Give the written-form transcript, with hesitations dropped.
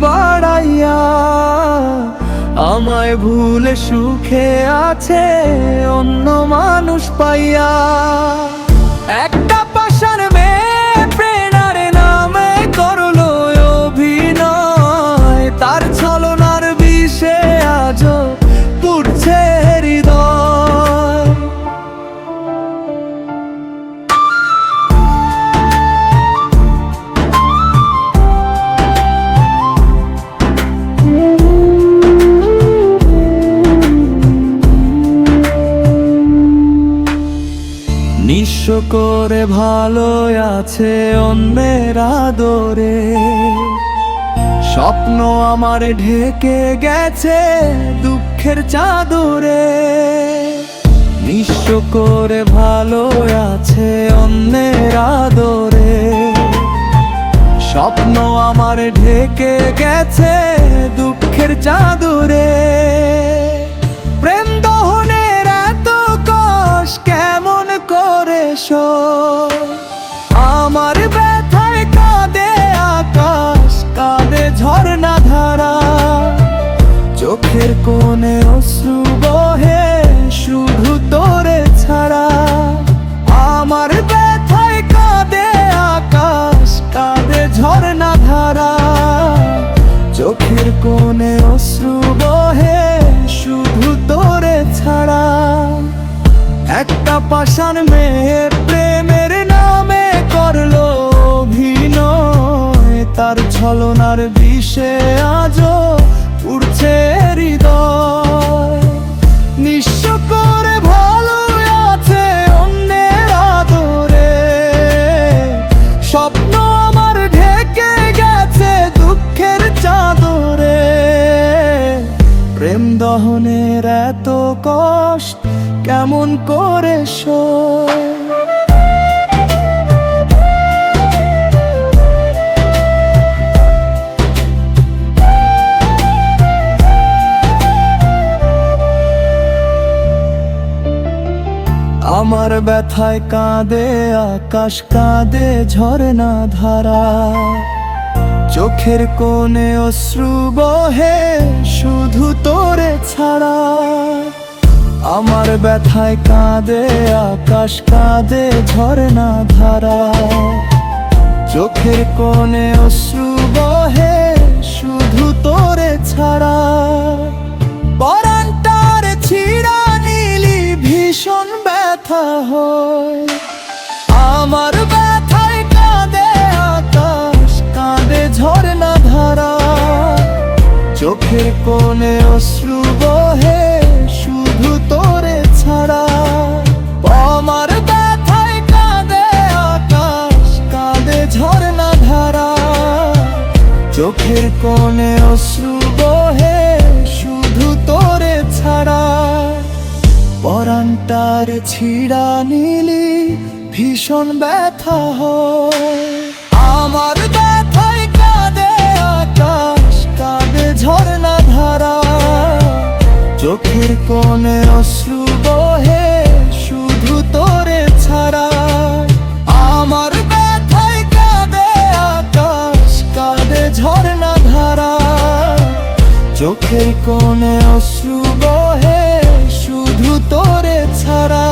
বাড়াইয়া আমায় ভুলে সুখে আছে অন্য মানুষ পাইয়া। একটা পাষাণ মেয়ে প্রেরণার নামে করলো অভিনয়, তার ছলনার বিষে আজও পুড়ছে হৃদয়। নিঃস্ব করে ভালো আছে অন্যের আদরে, স্বপ্ন আমার ঢেকে গেছে দুঃখের চাদরে। নিঃস্ব করে ভালো আছে অন্যের আদরে, স্বপ্ন আমার ঢেকে গেছে দুঃখের চাদরে। প্রেম দহনের এত কষ্ট কেমন করে সই, আমার ব্যথায় কাঁদে আকাশ, কাঁদে ঝর্ণা ধারা। চোখের কোণে অশ্রু বহে শুধু তোরে ছাড়া, আমার ব্যথায় কাঁদে আকাশ, কাঁদে ঝর্ণা ধারা। চোখের কোণে অশ্রু বহে শুধু তোরে ছাড়া। একটা পাষাণ মেয়ে প্রেমের নামে করলো অভিনয়, তার ছলনার বিষে আজও পুড়ছে হৃদয়। নিঃস্ব করে ভালো আছে অন্যের আদরে, স্বপ্ন আমার ঢেকে গেছে দুঃখের চাদরে। প্রেম দহনের এত কষ্ট কেমন করে সই। আমার ব্যথায় কাঁদে আকাশ, কাঁদে ঝর্ণা ধারা। চোখের কোণে অশ্রু বহে শুধু তোরে ছাড়া, আমার ব্যথায় কাঁদে আকাশ, কাঁদে ঝর্ণা ধারা। চোখের কোণে অশ্রু বহে শুধু তোরে ছাড়া। পরানটার ছিঁড়া নিলি ভীষণ ব্যথা হয়, আমার ব্যথায় কাঁদে আকাশ, কাঁদে ঝর্ণা ধারা। চোখের কোণে অশ্রু বহে শুধু তোরে ছাড়া, আমার ব্যথায় কাঁদে আকাশ, কাঁদে ঝর্ণা ধারা। চোখের কোণে অশ্রু বহে শুধু তোরে ছাড়া। পরানটার ছিঁড়া নিলি ভীষণ ব্যথা হয়, আমার ব্যথায় কাঁদে আকাশ, কাঁদে ঝর্ণা ধারা। চোখের কোণে অশ্রু বহে শুধু তোরে ছাড়া, আমার ব্যথায় কাঁদে আকাশ, কাঁদে ঝর্ণা ধারা। চোখের কোণে অশ্রু বহে শুধু তোরে ছাড়া।